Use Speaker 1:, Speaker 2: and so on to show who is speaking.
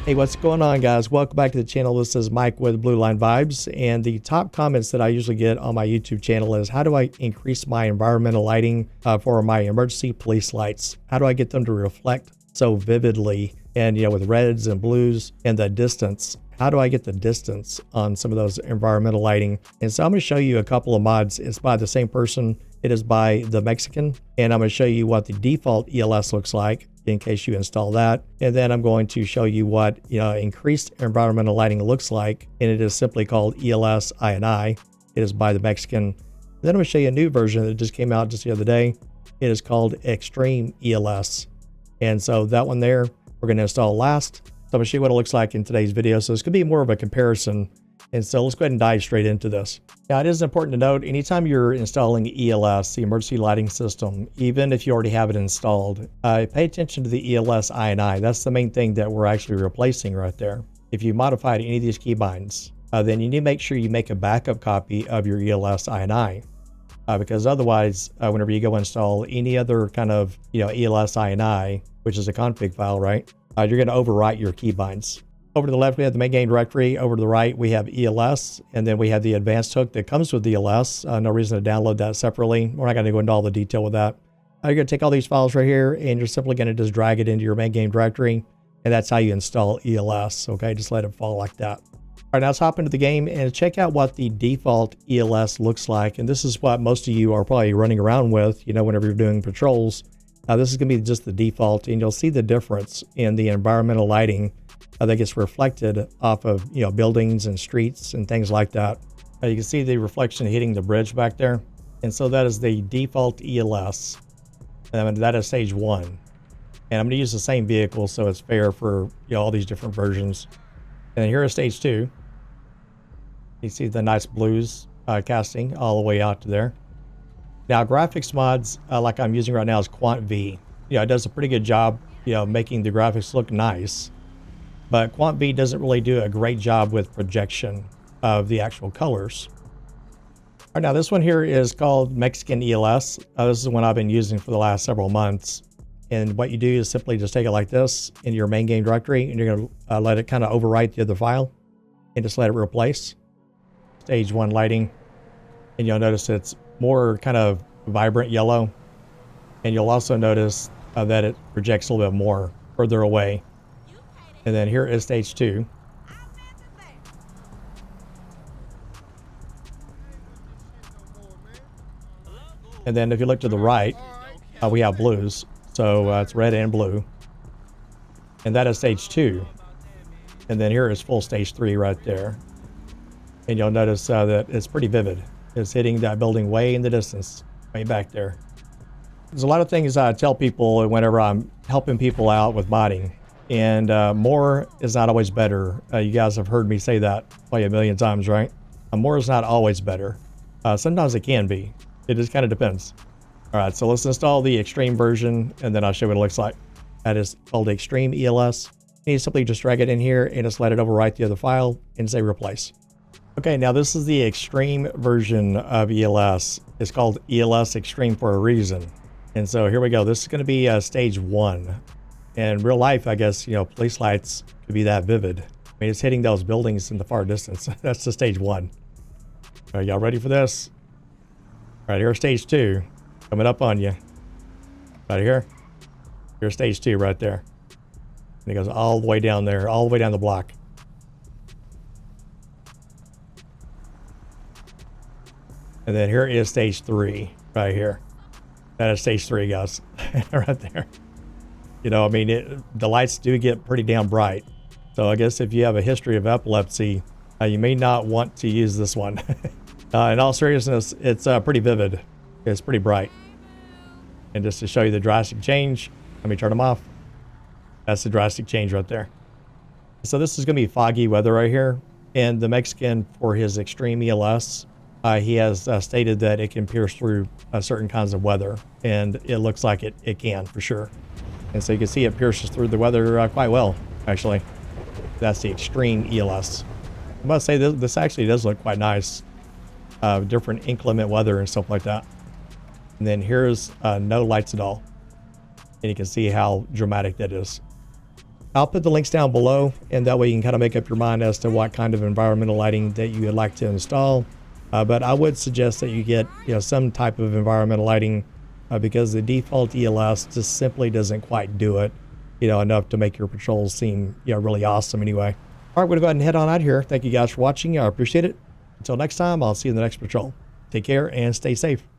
Speaker 1: Hey, what's going on, guys? Welcome back to the channel. This is Mike with Blue Line Vibes, and the top comments that I usually get on my YouTube channel is, how do I increase my environmental lighting for my emergency police lights? How do I get them to reflect so vividly and, with reds and blues and the distance? How do I get the distance on some of those environmental lighting? And so I'm going to show you a couple of mods. It's by the same person. It is by the Mexican, and I'm going to show you what the default ELS looks like in case you install that. And then I'm going to show you what increased environmental lighting looks like, and it is simply called ELS INI. It is by the Mexican. And then I'm going to show you a new version that just came out just the other day. It is called Extreme ELS. And so that one there, we're going to install last. So I'm going to show you what it looks like in today's video. So it's going to be more of a comparison. And so let's go ahead and dive straight into this. Now, it is important to note, anytime you're installing ELS, the emergency lighting system, even if you already have it installed, pay attention to the ELS INI. That's the main thing that we're actually replacing right there. If you modified any of these keybinds, then you need to make sure you make a backup copy of your ELS INI. Because otherwise, whenever you go install any other kind of ELS INI, which is a config file, right, you're going to overwrite your keybinds. Over to the left, we have the main game directory. Over to the right, we have ELS, and then we have the advanced hook that comes with ELS. No reason to download that separately. We're not going to go into all the detail with that. You're going to take all these files right here, and you're simply going to just drag it into your main game directory, and that's how you install ELS. Okay, just let it fall like that. All right, now let's hop into the game and check out what the default ELS looks like. And this is what most of you are probably running around with, whenever you're doing patrols. This is going to be just the default, and you'll see the difference in the environmental lighting that gets reflected off of buildings and streets and things like that. You can see the reflection hitting the bridge back there, and so that is the default ELS, and that is stage 1. And I'm going to use the same vehicle so it's fair for all these different versions. And here is stage 2. You see the nice blues casting all the way out to there. Now, graphics mods like I'm using right now is Quant V. It does a pretty good job making the graphics look nice. But Quant V doesn't really do a great job with projection of the actual colors. All right, now this one here is called Mexican ELS. This is one I've been using for the last several months. And what you do is simply just take it like this in your main game directory, and you're going to let it kind of overwrite the other file and just let it replace stage 1 lighting. And you'll notice it's more kind of vibrant yellow. And you'll also notice that it projects a little bit more further away. And then here is stage 2. And then if you look to the right, we have blues. So it's red and blue. And that is stage 2. And then here is full stage 3 right there. And you'll notice that it's pretty vivid. It's hitting that building way in the distance, way back there. There's a lot of things I tell people whenever I'm helping people out with modding. And more is not always better. You guys have heard me say that probably a million times, right? More is not always better. Sometimes it can be. It just kind of depends. All right, so let's install the extreme version, and then I'll show you what it looks like. That is called Extreme ELS. You simply just drag it in here and just let it overwrite the other file and say replace. Okay, now this is the extreme version of ELS. It's called ELS Extreme for a reason. And so here we go. This is going to be stage 1. In real life, I guess, police lights could be that vivid. I mean, it's hitting those buildings in the far distance. That's the stage 1. Are y'all ready for this? All right, here's stage 2 coming up on you. Right here. Here's stage 2 right there. And it goes all the way down there, all the way down the block. And then here is stage 3 right here. That is stage 3, guys. Right there. The lights do get pretty damn bright. So I guess if you have a history of epilepsy, you may not want to use this one. In all seriousness, it's pretty vivid. It's pretty bright. And just to show you the drastic change, let me turn them off. That's the drastic change right there. So this is going to be foggy weather right here. And the Mexican, for his extreme ELS, he has stated that it can pierce through certain kinds of weather. And it looks like it can, for sure. And so you can see it pierces through the weather quite well, actually. That's the extreme ELS. I must say this actually does look quite nice. Different inclement weather and stuff like that. And then here's no lights at all. And you can see how dramatic that is. I'll put the links down below, and that way you can kind of make up your mind as to what kind of environmental lighting that you would like to install. But I would suggest that you get some type of environmental lighting because the default ELS just simply doesn't quite do it enough to make your patrols seem really awesome anyway. All right, we're going to go ahead and head on out here. Thank you guys for watching. I appreciate it. Until next time, I'll see you in the next patrol. Take care and stay safe.